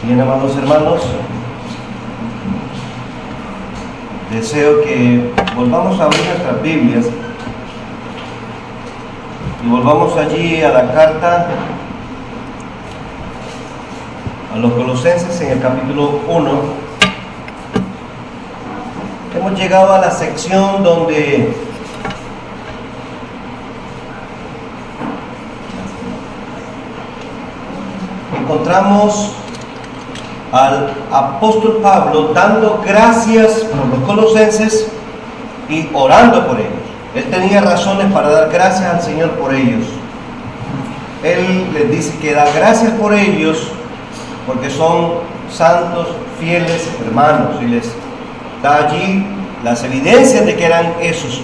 Bien, amados hermanos, deseo que volvamos a abrir nuestras Biblias y volvamos allí a la carta a los Colosenses en el capítulo 1. Hemos llegado a la sección donde encontramos al apóstol Pablo dando gracias por los colosenses y orando por ellos. Él tenía razones para dar gracias al Señor por ellos. Él les dice que da gracias por ellos porque son santos, fieles hermanos, y les da allí las evidencias de que eran esos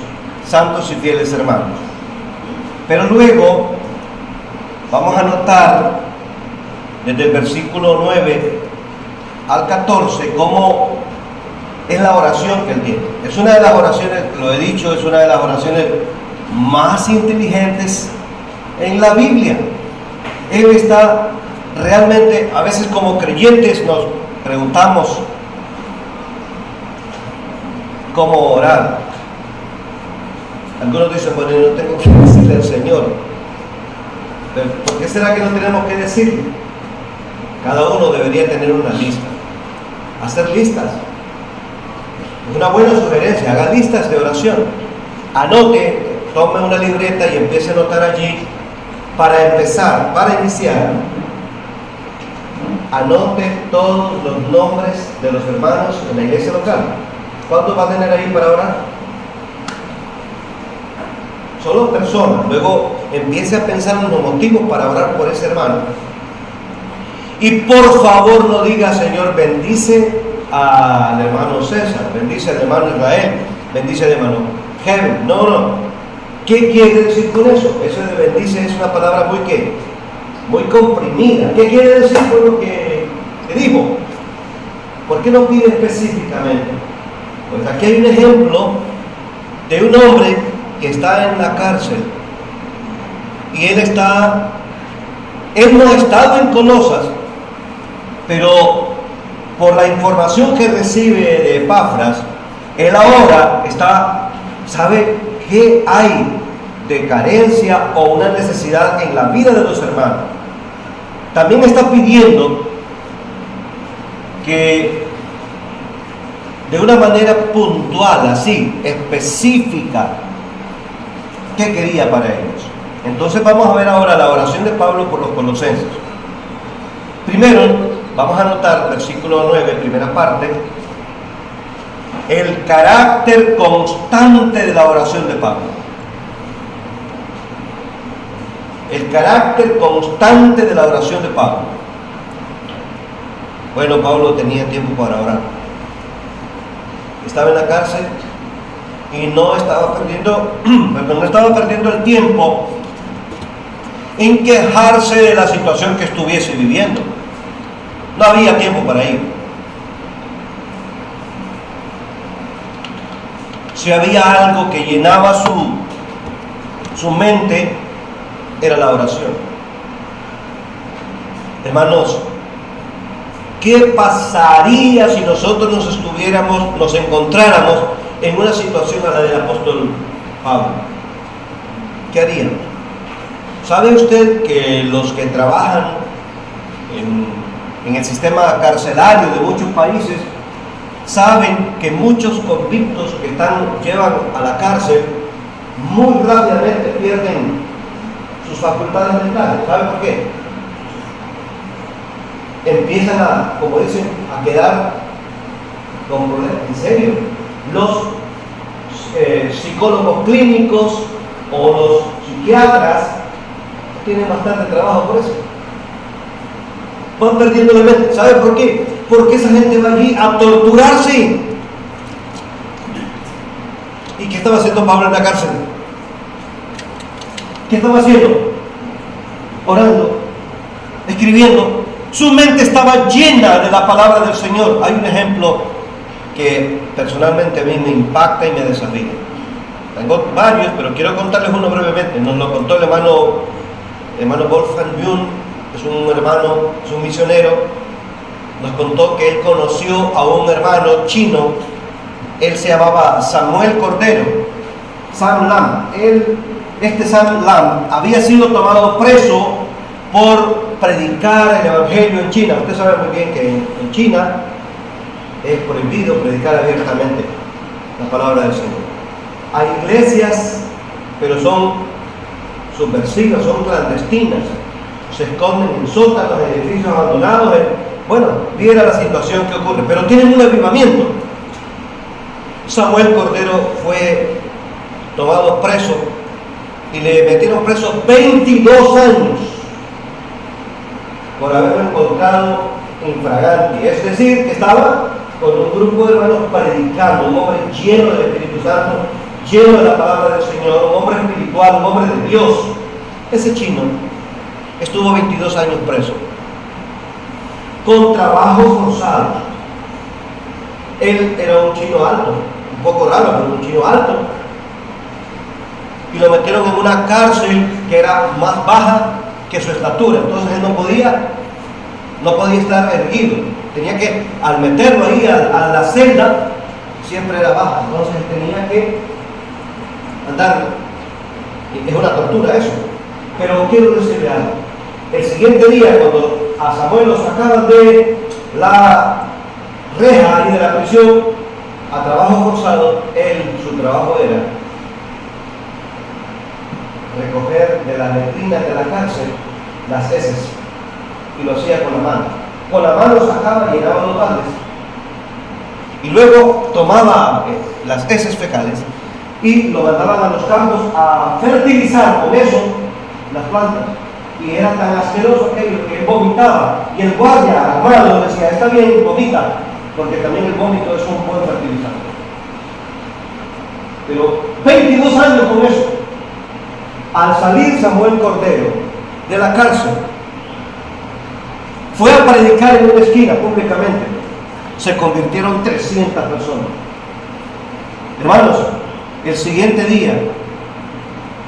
santos y fieles hermanos. Pero luego vamos a notar desde el versículo 9 al 14 cómo es la oración que él tiene. Es una de las oraciones, lo he dicho, es una de las oraciones más inteligentes en la Biblia. Él está realmente, a veces como creyentes nos preguntamos cómo orar. Algunos dicen, bueno, yo no tengo que decirle al Señor. Pero ¿por qué será que no tenemos que decirle? Cada uno debería tener una lista. Hacer listas. Es una buena sugerencia. Haga listas de oración. Anote, tome una libreta y empiece a anotar allí para empezar, para iniciar. Anote todos los nombres de los hermanos en la iglesia local. ¿Cuántos va a tener ahí para orar? Solo personas. Luego empiece a pensar en los motivos para orar por ese hermano. Y por favor no diga, Señor, bendice al hermano César, bendice al hermano Israel, bendice al hermano Kevin. No. ¿Qué quiere decir con eso? Eso de bendice es una palabra muy comprimida. ¿Qué quiere decir con lo que dijo? ¿Por qué no pide específicamente? Pues aquí hay un ejemplo de un hombre que está en la cárcel y él no ha estado en Colosas, pero por la información que recibe de Epafras, él ahora sabe que hay de carencia o una necesidad en la vida de los hermanos. También está pidiendo que de una manera puntual, así, específica, ¿qué quería para ellos? Entonces vamos a ver ahora la oración de Pablo por los colosenses. Primero, vamos a notar, versículo 9, primera parte, el carácter constante de la oración de Pablo. El carácter constante de la oración de Pablo. Bueno, Pablo tenía tiempo para orar. Estaba en la cárcel y no estaba perdiendo el tiempo en quejarse de la situación que estuviese viviendo. No había tiempo para ir. Si había algo que llenaba su mente, era la oración. Hermanos, ¿qué pasaría si nosotros nos encontráramos en una situación a la del apóstol Pablo? ¿Qué haríamos? ¿Sabe usted que los que trabajan en el sistema carcelario de muchos países saben que muchos convictos que llevan a la cárcel muy rápidamente pierden sus facultades mentales? ¿Sabe por qué? Empiezan como dicen, a quedar con problemas. En serio, los psicólogos clínicos o los psiquiatras tienen bastante trabajo por eso. Van perdiendo la mente. ¿Sabe por qué? Porque esa gente va allí a torturarse. ¿Y qué estaba haciendo Pablo en la cárcel? ¿Qué estaba haciendo? Orando, escribiendo. Su mente estaba llena de la palabra del Señor. Hay un ejemplo que personalmente a mí me impacta y me desafía. Tengo varios, pero quiero contarles uno brevemente. Nos lo contó el hermano Wolfgang Jung. Es un hermano, es un misionero nos contó que él conoció a un hermano chino. Él se llamaba Samuel Cordero, Sam Lam. Este Sam Lam había sido tomado preso por predicar el evangelio en China. Usted sabe muy bien que en China es prohibido predicar abiertamente la palabra del Señor. Hay iglesias, pero son subversivas, son clandestinas, se esconden en sótanos, en edificios abandonados. Bueno, viera la situación que ocurre, pero tienen un avivamiento. Samuel Cordero fue tomado preso y le metieron preso 22 años por haberlo encontrado infraganti, es decir, que estaba con un grupo de hermanos predicando, un hombre lleno del Espíritu Santo, lleno de la palabra del Señor, un hombre espiritual, un hombre de Dios. Ese chino estuvo 22 años preso, con trabajos forzados. Él era un chino alto, un poco raro, pero un chino alto, y lo metieron en una cárcel que era más baja que su estatura. Entonces él no podía estar erguido. Tenía que, al meterlo ahí a la celda, siempre era baja. Entonces tenía que andar. Es una tortura eso. Pero quiero decirle algo. El siguiente día, cuando a Samuel lo sacaban de la reja y de la prisión a trabajo forzado, su trabajo era recoger de las letrinas de la cárcel las heces, y lo hacía con la mano. Con la mano sacaba y llenaba los baldes, y luego tomaba las heces fecales y lo mandaban a los campos a fertilizar con eso las plantas, y era tan asqueroso aquello que él vomitaba, y el guardia armado decía: está bien, vomita, porque también el vómito es un buen fertilizante. Pero 22 años con eso. Al salir Samuel Cordero de la cárcel, fue a predicar en una esquina públicamente. Se convirtieron 300 personas. Hermanos, el siguiente día,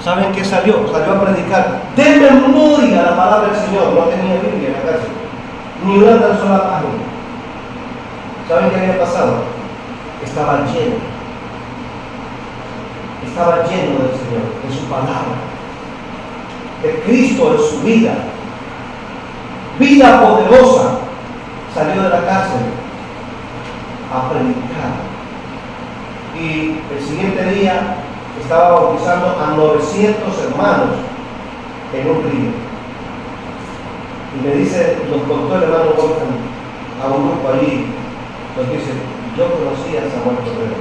¿saben qué salió? Salió a predicar de memoria la palabra del Señor. No tenía Biblia en la cárcel, ni una tan sola página. ¿Saben qué había pasado? Estaba lleno del Señor, de su palabra, de Cristo en su vida poderosa. Salió de la cárcel a predicar, y el siguiente día estaba bautizando a 900 hermanos en un río. Y me dice, nos contó el hermano Wolfgang a un grupo allí, nos dice: yo conocí a Samuel Cordero.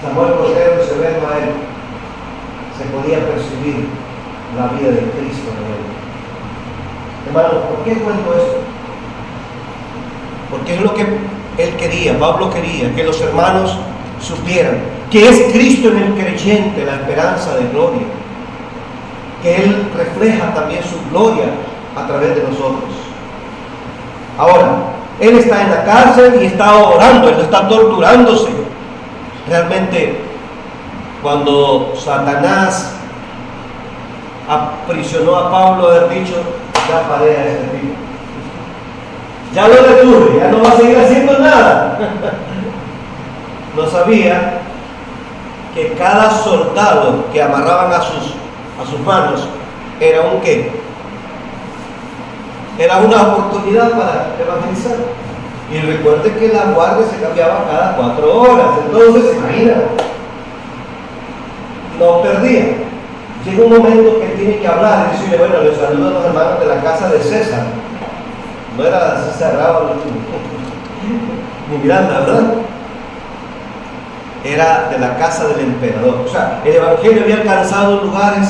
Samuel Cordero, se ve a él, se podía percibir la vida de Cristo en él. Hermano, ¿por qué cuento esto? Porque es lo que él quería, Pablo quería, que los hermanos supieran que es Cristo en el creyente la esperanza de gloria, que Él refleja también su gloria a través de nosotros. Ahora, Él está en la cárcel y está orando, Él está torturándose. Realmente, cuando Satanás aprisionó a Pablo, haber dicho: ya paré a este tipo, ya lo detuve, ya no va a seguir haciendo nada. No sabía que cada soldado que amarraban a sus manos era un ¿qué? Era una oportunidad para evangelizar. Y recuerde que la guardia se cambiaba cada 4 horas. Entonces, imagina, no perdía. Llega un momento que tiene que hablar y decirle: bueno, les saludo a los hermanos de la casa de César. No era César Rabo ni Miranda, ¿verdad? Era de la casa del emperador. O sea, el evangelio había alcanzado lugares.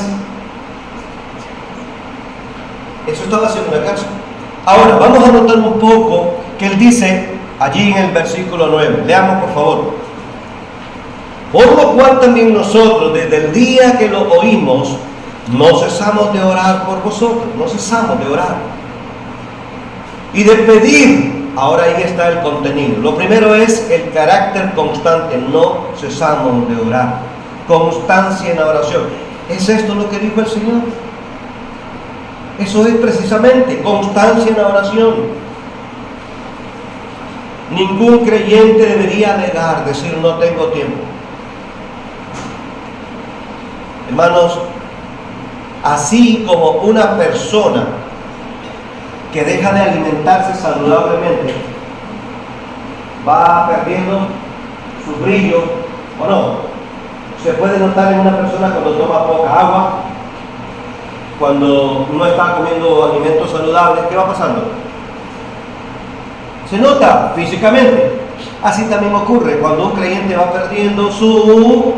Eso estaba haciendo en la cárcel. Ahora, vamos a notar un poco que él dice allí en el versículo 9. Leamos, por favor. Por lo cual también nosotros, desde el día que lo oímos, no cesamos de orar por vosotros. No cesamos de orar y de pedir. Ahora ahí está el contenido. Lo primero es el carácter constante. No cesamos de orar. Constancia en la oración. ¿Es esto lo que dijo el Señor? Eso es precisamente constancia en la oración. Ningún creyente debería negar, decir no tengo tiempo. Hermanos, así como una persona que deja de alimentarse saludablemente va perdiendo su brillo, ¿o no? Se puede notar en una persona cuando toma poca agua, cuando no está comiendo alimentos saludables. ¿Qué va pasando? Se nota físicamente. Así también ocurre cuando un creyente va perdiendo su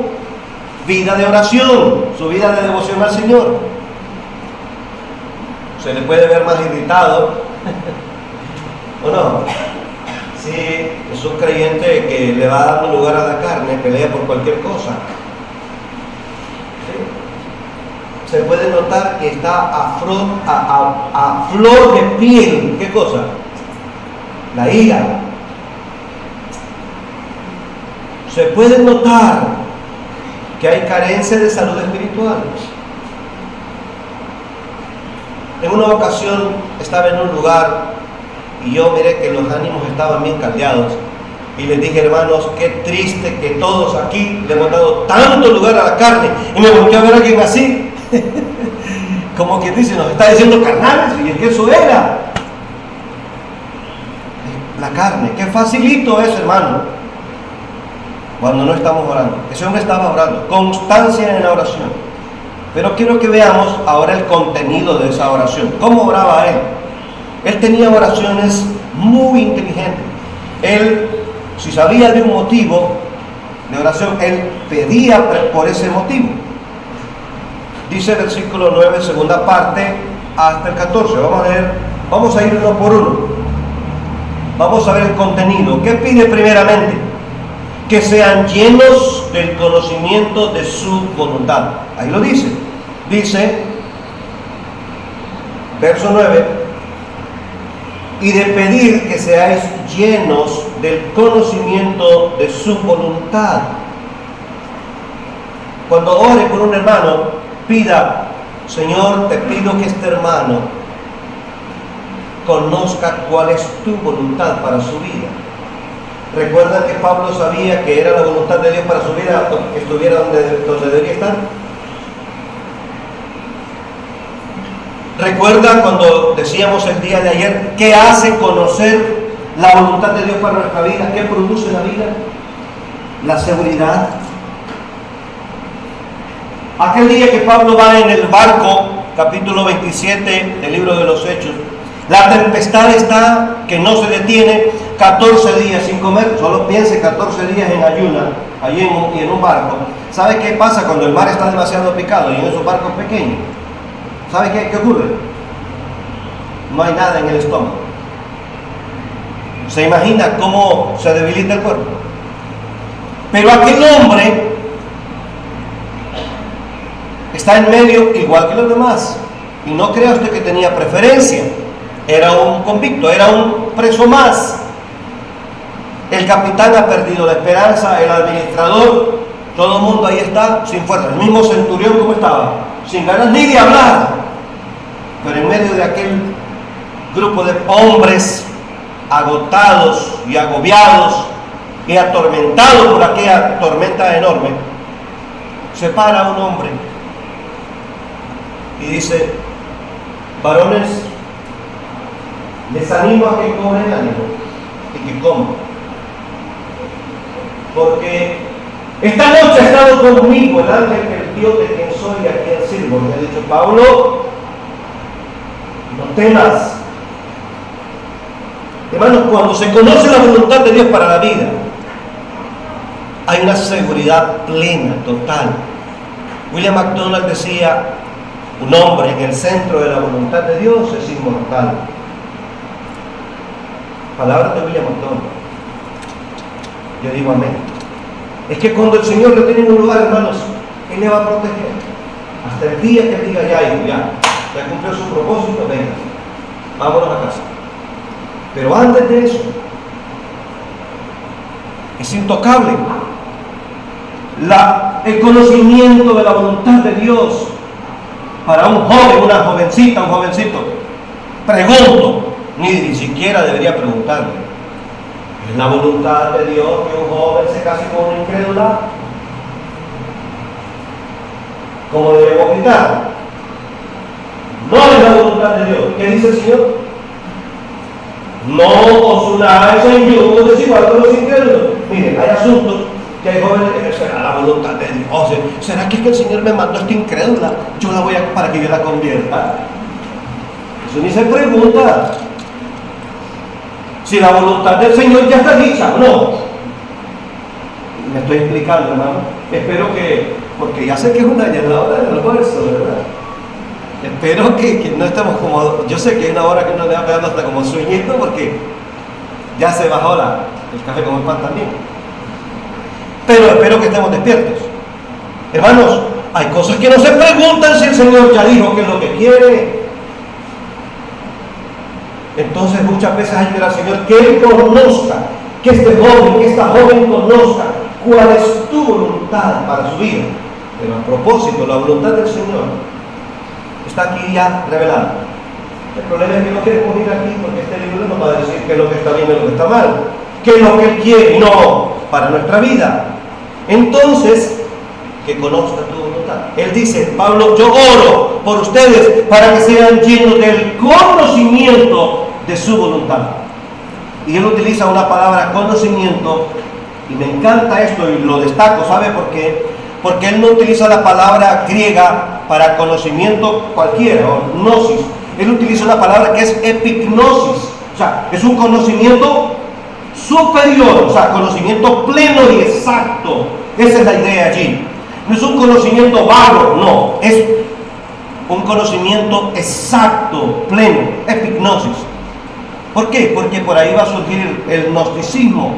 vida de oración, su vida de devoción al Señor. Se le puede ver más irritado, ¿o no? Sí, es un creyente que le va dando lugar a la carne, pelea por cualquier cosa. ¿Sí? Se puede notar que está a flor de piel. ¿Qué cosa? La ira. Se puede notar que hay carencia de salud espiritual. En una ocasión estaba en un lugar y yo miré que los ánimos estaban bien caldeados y les dije, hermanos, qué triste que todos aquí le hemos dado tanto lugar a la carne. Y me volvió a ver a alguien así como quien dice, nos está diciendo carnales, y es que eso era la carne. Qué facilito es, hermano, cuando no estamos orando. Ese hombre estaba orando, constancia en la oración. Pero quiero que veamos ahora el contenido de esa oración. ¿Cómo oraba él? Él tenía oraciones muy inteligentes. Él, si sabía de un motivo de oración, él pedía por ese motivo. Dice versículo 9, segunda parte, hasta el 14. Vamos a ir uno por uno. Vamos a ver el contenido. ¿Qué pide primeramente? Que sean llenos del conocimiento de su voluntad. Ahí lo dice. Dice, verso 9, y de pedir que seáis llenos del conocimiento de su voluntad. Cuando ore por un hermano, pida, Señor, te pido que este hermano conozca cuál es tu voluntad para su vida. ¿Recuerdan que Pablo sabía que era la voluntad de Dios para su vida que estuviera donde debería estar? ¿Recuerdan cuando decíamos el día de ayer qué hace conocer la voluntad de Dios para nuestra vida? ¿Qué produce la vida? La seguridad. Aquel día que Pablo va en el barco, capítulo 27 del libro de los Hechos, la tempestad está que no se detiene, 14 días sin comer. Solo piense 14 días en ayuna, allí en un barco. ¿Sabe qué pasa cuando el mar está demasiado picado y en esos barcos pequeños? ¿Sabe qué ocurre? No hay nada en el estómago. ¿Se imagina cómo se debilita el cuerpo? Pero aquel hombre está en medio igual que los demás. Y no crea usted que tenía preferencia. Era un convicto, era un preso más. El capitán ha perdido la esperanza, el administrador, todo el mundo ahí está sin fuerza. El mismo centurión, ¿cómo estaba? Sin ganas ni de hablar. Pero en medio de aquel grupo de hombres agotados y agobiados y atormentados por aquella tormenta enorme, se para un hombre y dice, varones, les animo a que cobren ánimo y que coman, porque esta noche ha estado conmigo el ángel que Dios de quien soy y a quien sirvo. Me ha dicho, Pablo, no temas. Hermanos, cuando se conoce la voluntad de Dios para la vida, hay una seguridad plena, total. William MacDonald decía, un hombre en el centro de la voluntad de Dios es inmortal. Palabras de William MacDonald. Yo digo amén. Es que cuando el Señor lo tiene en un lugar, hermanos, Él le va a proteger. Hasta el día que Él diga, ya cumplió su propósito, venga, vámonos a casa. Pero antes de eso, es intocable. El conocimiento de la voluntad de Dios para un joven, una jovencita, un jovencito, pregunto, ni siquiera debería preguntarle. ¿Es la voluntad de Dios que un joven se case con una incrédula? ¿Cómo debemos gritar? No es la voluntad de Dios. ¿Qué dice el Señor? No os unáis en yugo desigual con los incrédulos. Miren, hay asuntos que hay jóvenes que será la voluntad de Dios. ¿Será que es que el Señor me mandó esta incrédula? Yo la voy a para que yo la convierta. Eso ni se pregunta. Si la voluntad del Señor ya está dicha, no. Me estoy explicando, hermano. Espero que, porque ya sé que es una ya la hora del almuerzo, ¿verdad? Espero que no estemos como, yo sé que hay una hora que uno le va pegando hasta como sueñito porque ya se bajó el café con el pan también. Pero espero que estemos despiertos. Hermanos, hay cosas que no se preguntan si el Señor ya dijo que es lo que quiere. Entonces muchas veces hay que ir al Señor que Él conozca, que este joven, que esta joven conozca cuál es tu voluntad para su vida. Pero a propósito, la voluntad del Señor está aquí ya revelada. El problema es que no queremos ir aquí porque este libro nos va a decir qué es lo que está bien y lo que está mal, qué es lo que Él quiere, no para nuestra vida. Entonces, que conozca tu voluntad. Él dice, Pablo, yo oro por ustedes para que sean llenos del conocimiento de su voluntad. Y él utiliza una palabra conocimiento, y me encanta esto y lo destaco, ¿sabe por qué? Porque él no utiliza la palabra griega para conocimiento cualquiera, o gnosis. Él utiliza una palabra que es epignosis, o sea, es un conocimiento superior, o sea, conocimiento pleno y exacto. Esa es la idea allí. No es un conocimiento vago, no, es un conocimiento exacto, pleno, epignosis. ¿Por qué? Porque por ahí va a surgir el gnosticismo.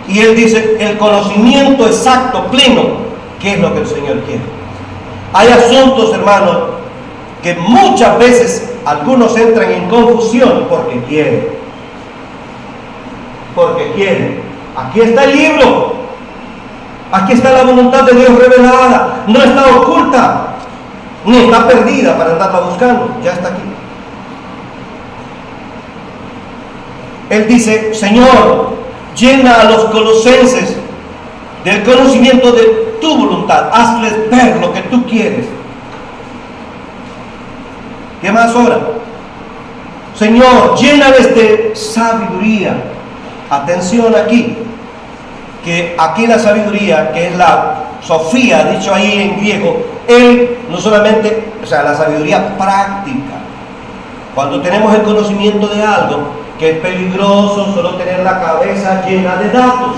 Y él dice, el conocimiento exacto, pleno, ¿qué es lo que el Señor quiere? Hay asuntos, hermanos, que muchas veces algunos entran en confusión porque quieren. Porque quieren. Aquí está el libro. Aquí está la voluntad de Dios revelada. No está oculta, ni está perdida para andarla buscando. Ya está aquí. Él dice, Señor, llena a los colosenses del conocimiento de tu voluntad. Hazles ver lo que tú quieres. ¿Qué más ahora? Señor, llénales de sabiduría. Atención aquí, que aquí la sabiduría, que es la Sofía, dicho ahí en griego, él no solamente, o sea, la sabiduría práctica. Cuando tenemos el conocimiento de algo, que es peligroso solo tener la cabeza llena de datos,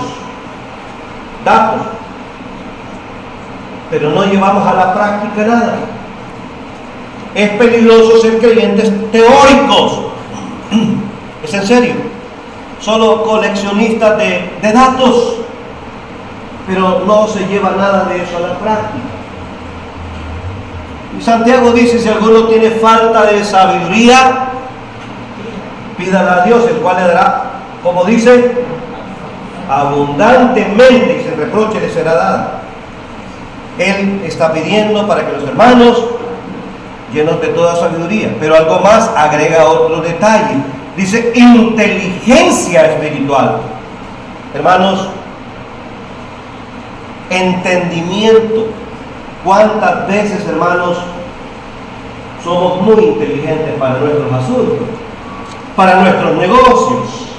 pero no llevamos a la práctica nada. Es peligroso ser creyentes teóricos, es en serio, solo coleccionistas de datos, pero no se lleva nada de eso a la práctica. Y Santiago dice, si alguno tiene falta de sabiduría, pídala a Dios, el cual le dará, como dice, abundantemente, y sin reproche le será dada. Él está pidiendo para que los hermanos, llenos de toda sabiduría, pero algo más, agrega otro detalle, dice inteligencia espiritual. Hermanos, entendimiento. ¿Cuántas veces, hermanos, somos muy inteligentes para nuestros asuntos, para nuestros negocios?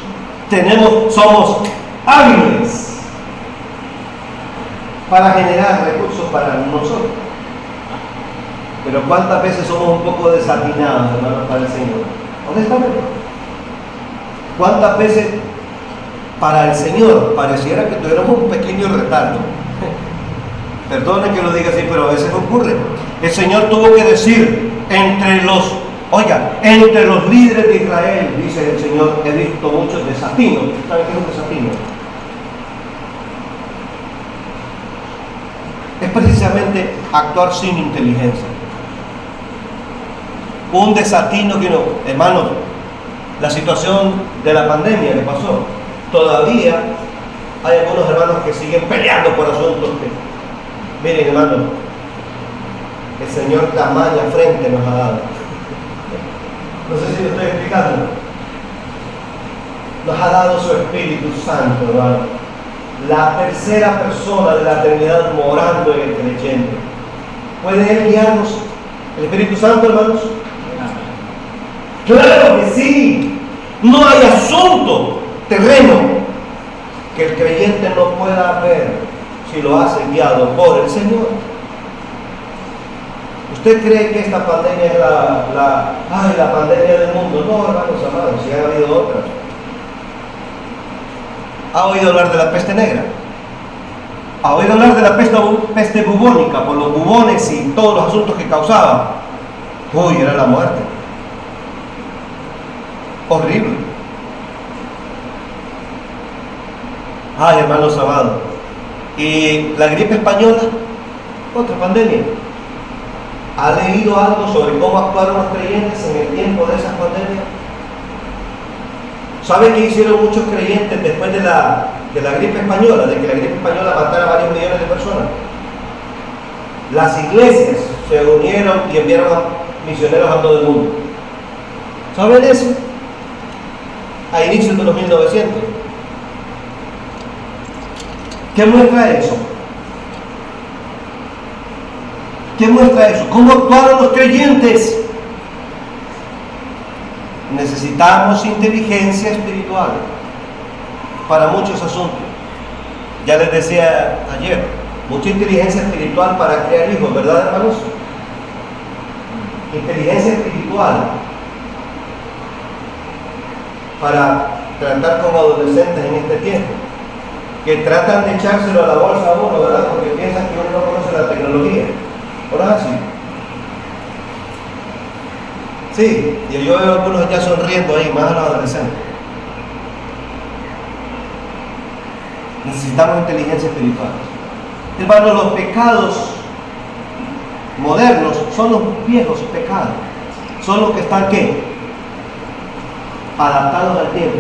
Somos hábiles para generar recursos para nosotros. Pero ¿cuántas veces somos un poco desatinados, hermanos, para el Señor? Honestamente. ¿Cuántas veces para el Señor pareciera que tuviéramos un pequeño retardo? Perdone que lo diga así, pero a veces ocurre. El Señor tuvo que decir entre los líderes de Israel, dice el Señor, he visto muchos desatinos. ¿Saben qué es un desatino? Es precisamente actuar sin inteligencia. Un desatino que no, hermanos, la situación de la pandemia que pasó, todavía hay algunos hermanos que siguen peleando por asuntos que, miren, hermanos, el Señor tamaña frente nos ha dado. No sé si lo estoy explicando. nos ha dado su Espíritu Santo, hermano. La tercera persona de la Trinidad morando en el creyente. ¿Puede Él guiarnos? ¿El Espíritu Santo, hermanos? ¡Claro que sí! No hay asunto terreno que el creyente no pueda ver si lo hace guiado por el Señor. ¿Usted cree que esta pandemia es la pandemia del mundo? No, hermanos amados, si ha habido otras. ¿Ha oído hablar de la peste negra? ¿Ha oído hablar de la peste bubónica por los bubones y todos los asuntos que causaba? Uy, era la muerte. Horrible. Ay, hermanos amados. Y la gripe española, otra pandemia. ¿Ha leído algo sobre cómo actuaron los creyentes en el tiempo de esas pandemias? ¿Sabe qué hicieron muchos creyentes después de la gripe española, de que la gripe española matara a varios millones de personas? Las iglesias se unieron y enviaron a misioneros a todo el mundo. ¿Saben eso? A inicios de los 1900. ¿Qué muestra eso? ¿Qué muestra eso? ¿Cómo actuaron los creyentes? Necesitamos inteligencia espiritual para muchos asuntos. Ya les decía ayer, mucha inteligencia espiritual para criar hijos, ¿verdad, hermanos? Inteligencia espiritual para tratar con adolescentes en este tiempo, que tratan de echárselo a la bolsa a uno, ¿verdad? Porque piensan que uno no conoce la tecnología. ¿Ahora sí? Sí, y yo veo a algunos ya sonriendo ahí, más a los adolescentes. Necesitamos inteligencia espiritual. Hermanos, los pecados modernos son los viejos pecados. Son los que están, ¿qué? Adaptados al tiempo.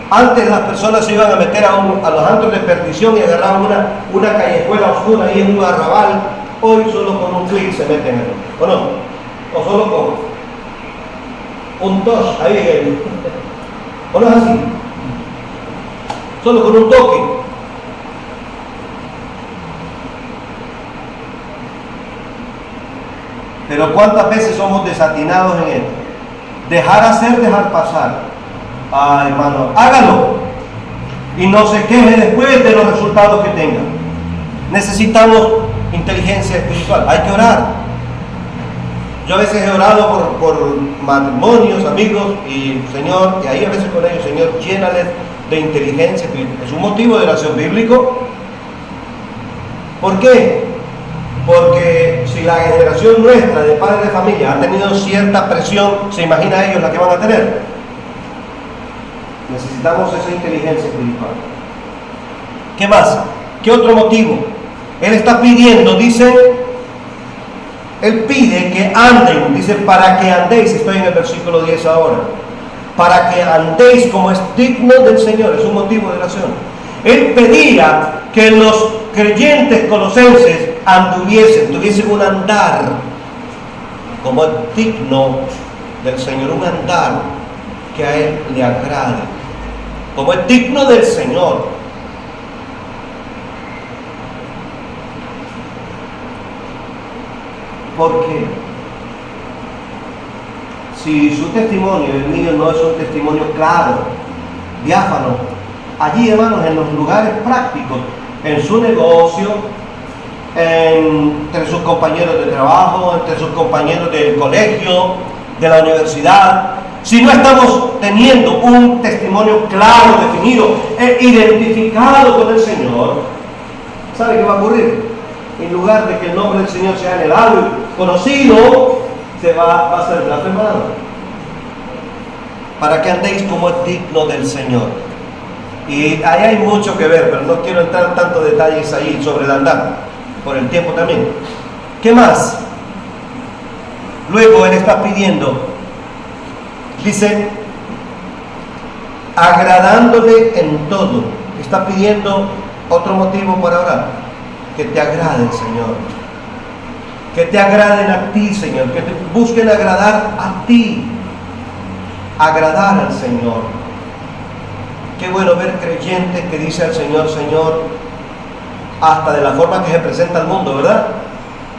Antes las personas se iban a meter a los antros de perdición y agarraban una callejuela oscura ahí en un arrabal. Hoy solo con un clic se meten ahí, ¿o no? O solo con un touch ahí, ¿o no es así? Solo con un toque. Pero ¿cuántas veces somos desatinados en esto? Dejar hacer, dejar pasar. Ay, hermano, hágalo y no se queje después de los resultados que tenga. Necesitamos inteligencia espiritual, hay que orar. Yo a veces he orado por matrimonios, amigos, y Señor, y ahí a veces con ellos, Señor, llénales de inteligencia espiritual. Es un motivo de oración bíblico. ¿Por qué? Porque si la generación nuestra de padres de familia ha tenido cierta presión, ¿se imagina ellos la que van a tener? Necesitamos esa inteligencia espiritual. ¿Qué más? ¿Qué otro motivo? Él está pidiendo, dice, Él pide que anden, dice, para que andéis, estoy en el versículo 10 ahora, para que andéis como es digno del Señor, es un motivo de oración. Él pedía que los creyentes colosenses tuviesen un andar como es digno del Señor, un andar que a Él le agrade, como es digno del Señor. Porque si su testimonio, el mío, no es un testimonio claro, diáfano, allí, hermanos, en los lugares prácticos, en su negocio, entre sus compañeros de trabajo, entre sus compañeros del colegio, de la universidad, si no estamos teniendo un testimonio claro, definido e identificado con el Señor, ¿sabe qué va a ocurrir? En lugar de que el nombre del Señor sea anhelado y conocido, va a ser blasfemado. Para que andéis como es digno del Señor. Y ahí hay mucho que ver, pero no quiero entrar en tantos detalles ahí sobre el andar, por el tiempo también. ¿Qué más? Luego Él está pidiendo, dice, agradándole en todo. Está pidiendo otro motivo para orar. Que te agrade el Señor, que te agraden a ti, Señor, que te busquen agradar a ti. agradar al Señor. Qué bueno ver creyentes que dicen al Señor, Señor, hasta de la forma que se presenta al mundo, ¿verdad?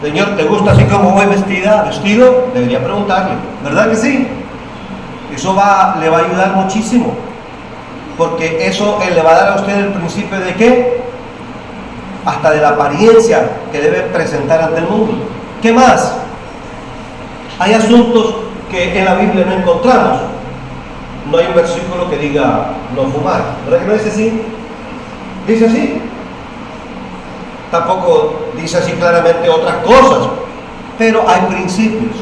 Señor, ¿te gusta así como voy vestido? Debería preguntarle, ¿verdad que sí? Eso le va a ayudar muchísimo, porque eso le va a dar a usted el principio de ¿qué? Hasta de la apariencia que debe presentar ante el mundo. ¿Qué más? Hay asuntos que en la Biblia no encontramos. No hay un versículo que diga no fumar, ¿verdad que no dice así? ¿Dice así? Tampoco dice así claramente otras cosas, pero hay principios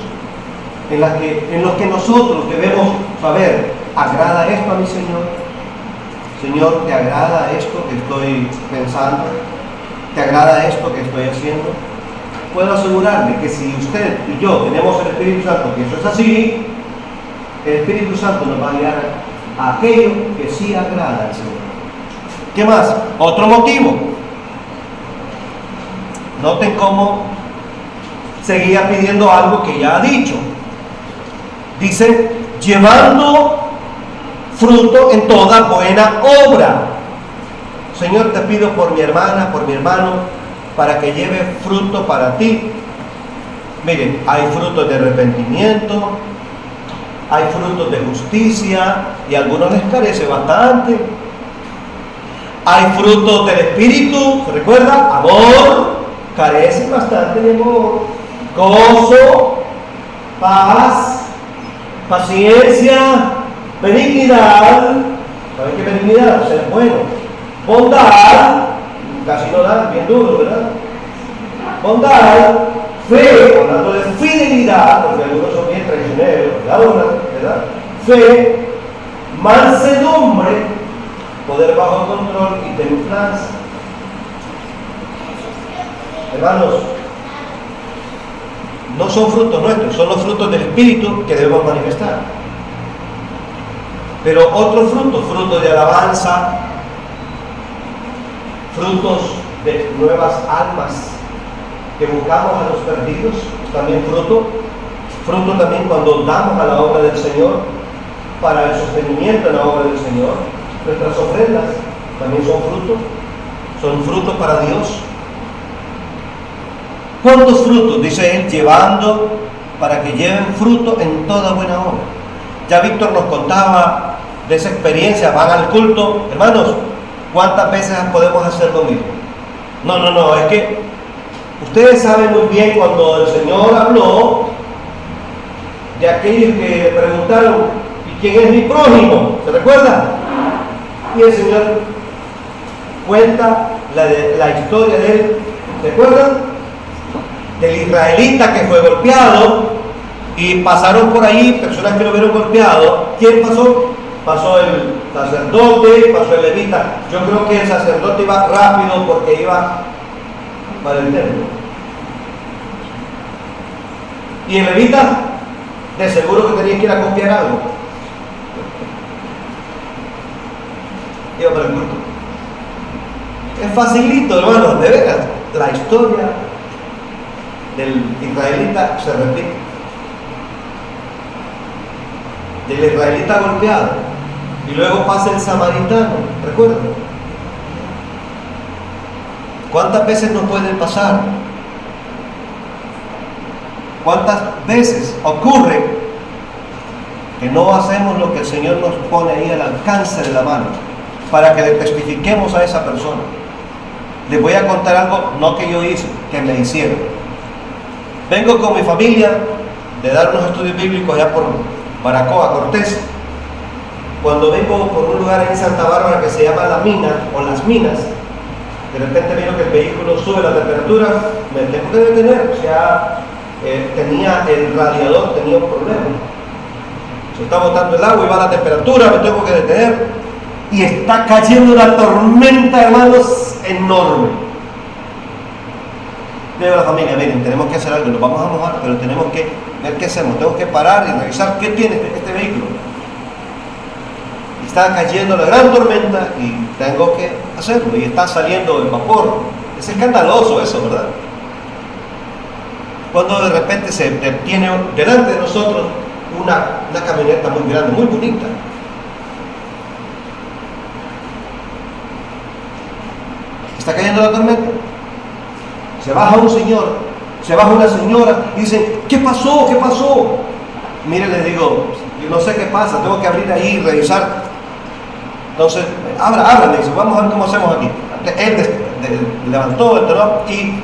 en los que nosotros debemos saber, ¿agrada esto a mi Señor? Señor, ¿te agrada esto que estoy pensando? ¿Te agrada esto que estoy haciendo? Puedo asegurarle que si usted y yo tenemos el Espíritu Santo, que eso es así, el Espíritu Santo nos va a guiar a aquello que sí agrada al Señor. ¿Qué más? Otro motivo. Noten cómo seguía pidiendo algo que ya ha dicho. Dice, llevando fruto en toda buena obra. Señor, te pido por mi hermana, por mi hermano, para que lleve fruto para ti. Miren, hay frutos de arrepentimiento, hay frutos de justicia, y a algunos les carece bastante. Hay frutos del Espíritu, ¿se recuerda? Amor, carece bastante de amor. Gozo, paz, paciencia, benignidad. ¿Saben qué benignidad? O sea, es bueno. Bondad, casi no da, bien duro, ¿verdad? Bondad, fe, hablando de fidelidad, porque algunos son bien traicioneros, ¿verdad? Fe, mansedumbre, poder bajo control y templanza. Hermanos, no son frutos nuestros, son los frutos del Espíritu que debemos manifestar. Pero otros frutos, frutos de alabanza, frutos de nuevas almas que buscamos a los perdidos, también fruto también cuando damos a la obra del Señor, para el sostenimiento de la obra del Señor. Nuestras ofrendas también son frutos para Dios. ¿Cuántos frutos? Dice él, llevando para que lleven fruto en toda buena obra. Ya Víctor nos contaba de esa experiencia, van al culto, hermanos, ¿cuántas veces podemos hacer lo mismo? No, es que ustedes saben muy bien cuando el Señor habló de aquellos que le preguntaron, ¿y quién es mi prójimo? ¿Se recuerdan? Y el Señor cuenta la historia de él, ¿se acuerdan? Del israelita que fue golpeado y pasaron por ahí personas que lo vieron golpeado. ¿Quién pasó? Pasó el sacerdote, pasó el levita. Yo creo que el sacerdote iba rápido porque iba para el templo. Y el levita, de seguro que tenía que ir a copiar algo. Iba para el culto. Es facilito, hermanos, de veras. La historia del israelita se repite. Del israelita golpeado. Y luego pasa el samaritano, ¿recuerdan? ¿Cuántas veces nos puede pasar? ¿Cuántas veces ocurre que no hacemos lo que el Señor nos pone ahí al alcance de la mano para que le testifiquemos a esa persona? Les voy a contar algo, no que yo hice, que me hicieron. Vengo con mi familia de dar unos estudios bíblicos allá por Baracoa, Cortés. Cuando vengo por un lugar en Santa Bárbara que se llama La Mina o Las Minas, de repente veo que el vehículo sube la temperatura, me tengo que detener, o sea, tenía el radiador, tenía un problema. Se está botando el agua y va la temperatura, me tengo que detener. Y está cayendo una tormenta, hermanos, enorme. Digo a la familia, miren, tenemos que hacer algo, nos vamos a mojar, pero tenemos que ver qué hacemos, tengo que parar y revisar qué tiene este vehículo. Está cayendo la gran tormenta y tengo que hacerlo, y está saliendo el vapor. Es escandaloso eso, ¿verdad? Cuando de repente se detiene delante de nosotros una camioneta muy grande, muy bonita. Está cayendo la tormenta. Se baja un señor, se baja una señora y dice, ¿qué pasó? ¿Qué pasó? Mire, le digo, yo no sé qué pasa, tengo que abrir ahí y revisar. Entonces, abra, me dice, vamos a ver cómo hacemos aquí. Él levantó el telón y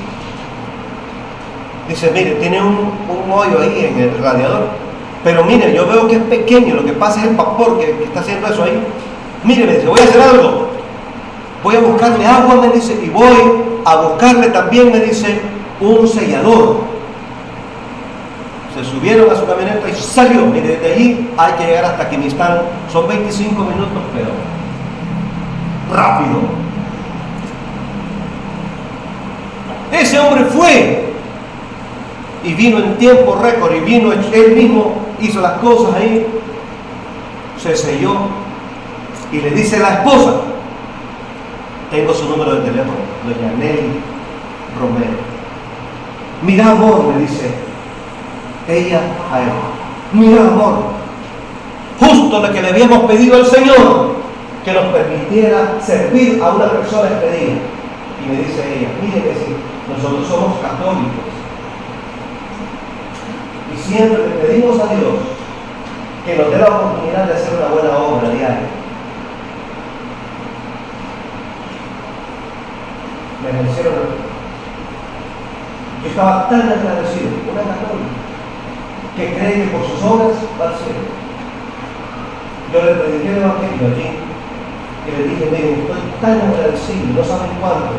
dice, mire, tiene un hoyo ahí en el radiador, pero mire, yo veo que es pequeño, lo que pasa es el vapor que está haciendo eso ahí. Mire, me dice, voy a hacer algo, voy a buscarle agua, me dice, y voy a buscarle también, me dice, un sellador. Se subieron a su camioneta y salió. Mire, desde allí hay que llegar hasta Quimistán, son 25 minutos, pero rápido. Ese hombre fue y vino en tiempo récord, y vino, él mismo hizo las cosas ahí, se selló y le dice a la esposa, tengo su número de teléfono, doña Nelly Romero. Mira, amor, le dice ella a él, mira, amor, justo lo que le habíamos pedido al Señor, que nos permitiera servir a una persona expedida. Y me dice ella, mire que sí, nosotros somos católicos y siempre le pedimos a Dios que nos dé la oportunidad de hacer una buena obra diaria. Me vencieron. Yo estaba tan agradecido, una católica que cree que por sus obras va al cielo. Yo le prediqué el evangelio allí y le dije, miren, estoy tan agradecido, no saben cuánto.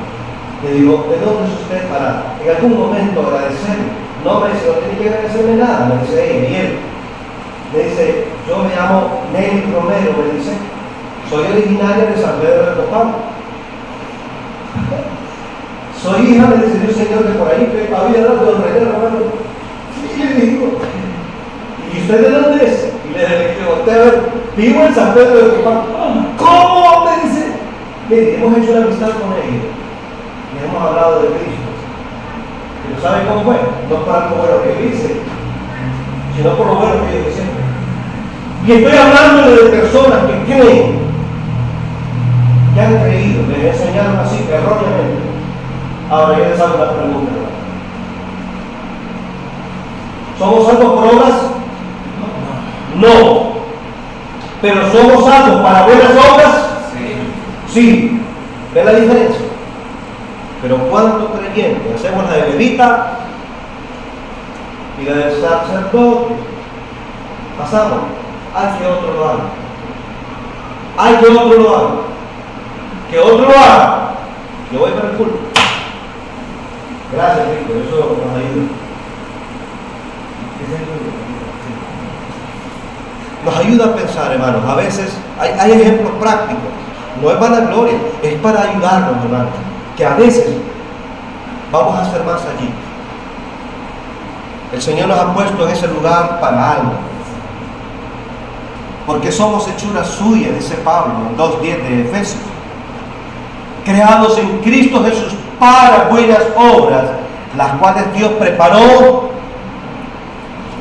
Le digo, ¿de dónde es usted para en algún momento agradecerme? No, me dice, no tiene que agradecerme nada, me dice ella. Y él me dice, yo me llamo Nelly Romero, me dice, soy originaria de San Pedro de Copán. Soy hija, me dice, de un señor de por ahí que había dado don René Romero. Y le digo, ¿y usted de dónde es? Y le digo, vivo en San Pedro de Copán. ¿Cómo? Me dice, mire, hemos hecho una amistad con ella y hemos hablado de Cristo. Pero ¿sabe cómo fue? No por algo bueno que yo hice, sino por lo bueno que yo hice. Y estoy hablando de personas que creen, que han creído, que me enseñaron así, erróneamente. Ahora yo les hago una pregunta. ¿Somos salvos por obras? No. ¿Pero somos salvos para buenas obras? Sí. ¿Ven la diferencia? Pero ¿cuántos creyentes hacemos la de levita y la del sacerdote? Pasamos. Hay que otro lo haga. Hay que otro lo haga. Que otro lo haga. Yo voy para el culto. Gracias, Cristo. Eso nos ayuda. Nos ayuda a pensar, hermanos. A veces hay ejemplos prácticos. No es vanagloria, es para ayudarnos, hermanos. Que a veces vamos a hacer más allí. El Señor nos ha puesto en ese lugar para algo. Porque somos hechura suya, dice Pablo en 2:10 de Efesios. Creados en Cristo Jesús para buenas obras, las cuales Dios preparó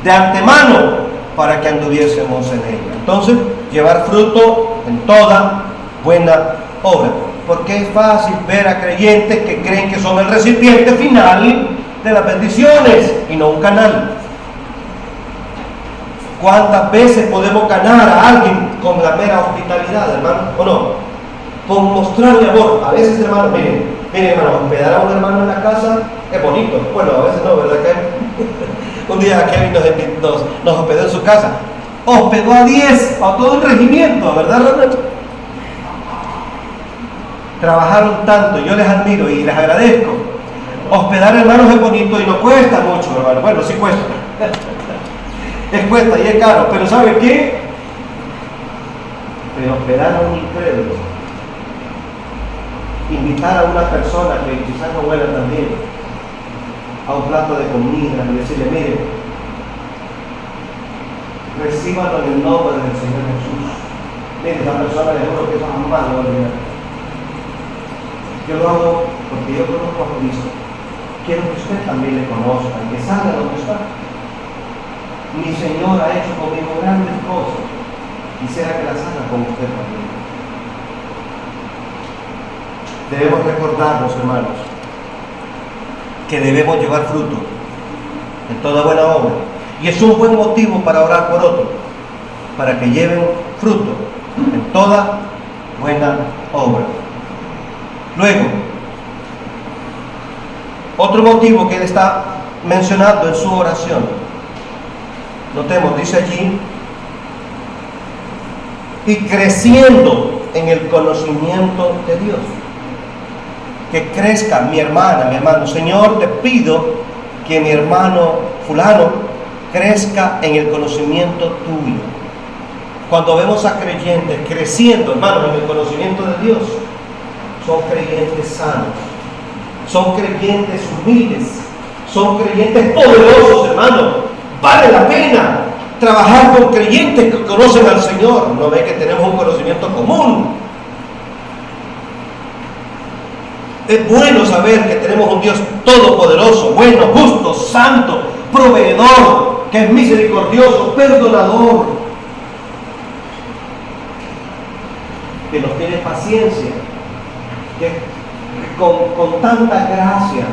de antemano para que anduviésemos en ella. Entonces, llevar fruto en toda buena obra. Porque es fácil ver a creyentes que creen que son el recipiente final de las bendiciones y no un canal. ¿Cuántas veces podemos ganar a alguien con la mera hospitalidad, hermano? ¿O no? Con mostrarle amor. A veces, hermano, miren, hermano, hospedar a un hermano en la casa es bonito. Bueno, a veces no, ¿verdad, Kevin? Un día Kevin nos hospedó en su casa. Hospedó a 10, a todo el regimiento, ¿verdad, Ronald? Trabajaron tanto, yo les admiro y les agradezco. Hospedar hermanos es bonito y no cuesta mucho, hermano. Bueno, sí cuesta. Es cuesta y es caro, pero ¿sabe qué? Pero hospedar a un incrédulo, invitar a una persona que quizás no huela tan bien a un plato de comida y decirle, mire, recíbalo en el nombre del Señor Jesús. Mire, esa persona le juro que eso jamás lo va a olvidar. Yo lo hago porque yo conozco a Cristo. Quiero que usted también le conozca, que salga donde está. mi Señor ha hecho conmigo grandes cosas. Quisiera que las haga con usted también. Debemos recordarnos, hermanos, que debemos llevar fruto en toda buena obra. Y es un buen motivo para orar por otros, para que lleven fruto en toda buena obra. Luego, otro motivo que él está mencionando en su oración, notemos, dice allí, y creciendo en el conocimiento de Dios. Que crezca mi hermana, mi hermano. Señor, te pido que mi hermano fulano crezca en el conocimiento tuyo. Cuando vemos a creyentes creciendo, hermanos, en el conocimiento de Dios, son creyentes sanos, son creyentes humildes, son creyentes poderosos, hermanos. Vale la pena trabajar con creyentes que conocen al Señor. No ve que tenemos un conocimiento común. Es bueno saber que tenemos un Dios todopoderoso, bueno, justo, santo, proveedor, que es misericordioso, perdonador, que nos tiene paciencia, que con tanta gracia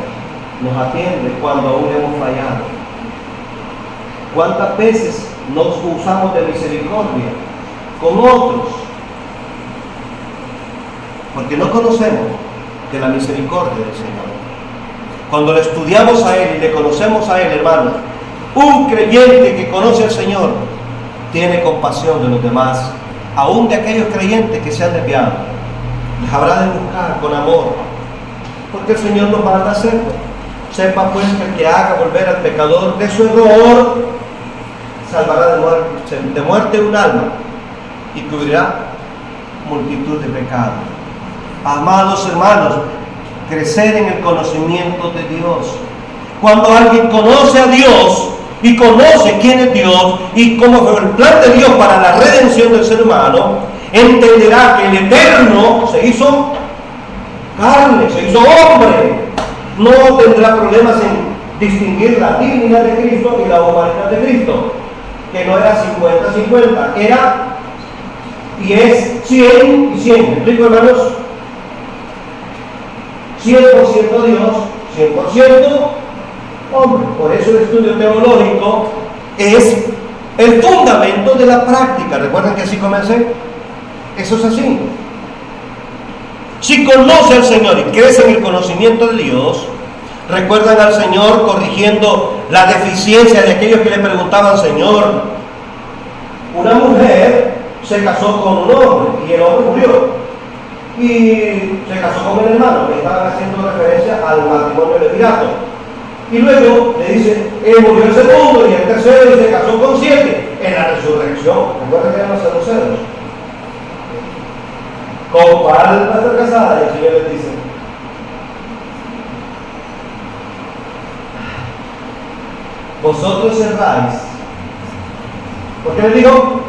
nos atiende cuando aún hemos fallado. ¿Cuántas veces nos usamos de misericordia con otros? Porque no conocemos de la misericordia del Señor. Cuando le estudiamos a Él y le conocemos a Él, hermanos, un creyente que conoce al Señor tiene compasión de los demás, aún de aquellos creyentes que se han desviado. Les habrá de buscar con amor, porque el Señor nos manda a hacerlo. Sepa pues que el que haga volver al pecador de su error salvará de muerte un alma y cubrirá multitud de pecados. Amados hermanos, crecer en el conocimiento de Dios. Cuando alguien conoce a Dios y conoce quién es Dios y cómo fue el plan de Dios para la redención del ser humano, entenderá que el Eterno se hizo carne, se hizo hombre. No tendrá problemas en distinguir la divinidad de Cristo y la humanidad de Cristo, que no era 50-50, era y es 100 y 100. ¿Me explico, hermanos? 100% Dios, 100% hombre. Por eso el estudio teológico es el fundamento de la práctica. ¿Recuerdan que así comencé? Eso es así. Si conoce al Señor y crece en el conocimiento de Dios, recuerdan al Señor corrigiendo la deficiencia de aquellos que le preguntaban: Señor, una mujer se casó con un hombre y el hombre murió. Y se casó con el hermano, le estaban haciendo referencia al matrimonio de Pilato. Y luego le dice, murió el segundo y el tercero y se casó con 7 en la resurrección. ¿Recuerdan que eran los saduceos? ¿Con cuál va a estar casada? Y el Señor les dice: vosotros cerráis. ¿Por qué les digo?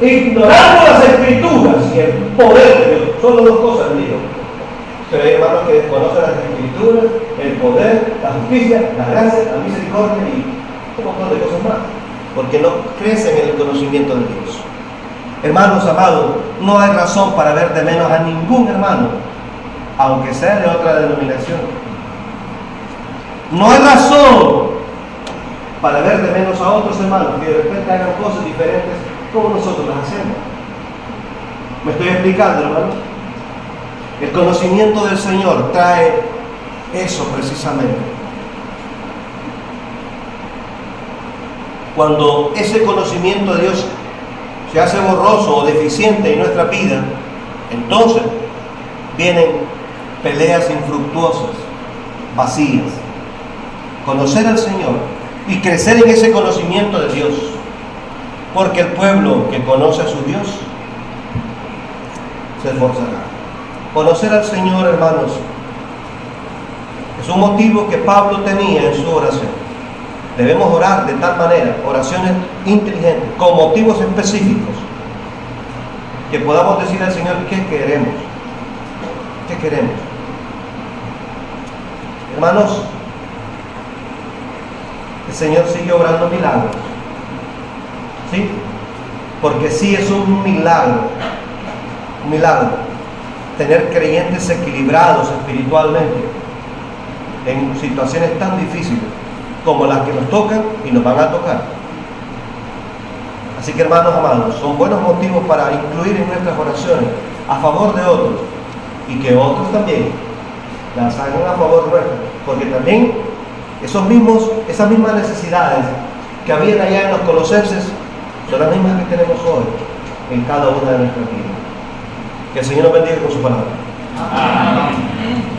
Ignorando las Escrituras y el poder de Dios. Solo dos cosas les digo. Pero hay hermanos que desconocen las Escrituras, el poder, la justicia, la gracia, la misericordia y un montón de cosas más, porque no crecen en el conocimiento de Dios. Hermanos amados, no hay razón para ver de menos a ningún hermano, aunque sea de otra denominación. No hay razón para ver de menos a otros hermanos que de repente hagan cosas diferentes como nosotros las hacemos. ¿Me estoy explicando, hermano? El conocimiento del Señor trae eso precisamente. Cuando ese conocimiento de Dios se hace borroso o deficiente en nuestra vida, entonces vienen peleas infructuosas, vacías. Conocer al Señor y crecer en ese conocimiento de Dios, porque el pueblo que conoce a su Dios se esforzará. Conocer al Señor, hermanos, es un motivo que Pablo tenía en su oración. Debemos orar de tal manera, oraciones inteligentes, con motivos específicos, que podamos decir al Señor qué queremos. ¿Qué queremos? Hermanos, el Señor sigue obrando milagros. ¿Sí? Porque sí es un milagro tener creyentes equilibrados espiritualmente en situaciones tan difíciles como las que nos tocan y nos van a tocar. Así que, hermanos amados, son buenos motivos para incluir en nuestras oraciones a favor de otros y que otros también las hagan a favor nuestro, porque también esas mismas necesidades que habían allá en los colosenses son las mismas que tenemos hoy en cada una de nuestras vidas. Que el Señor nos bendiga con su palabra. Amén.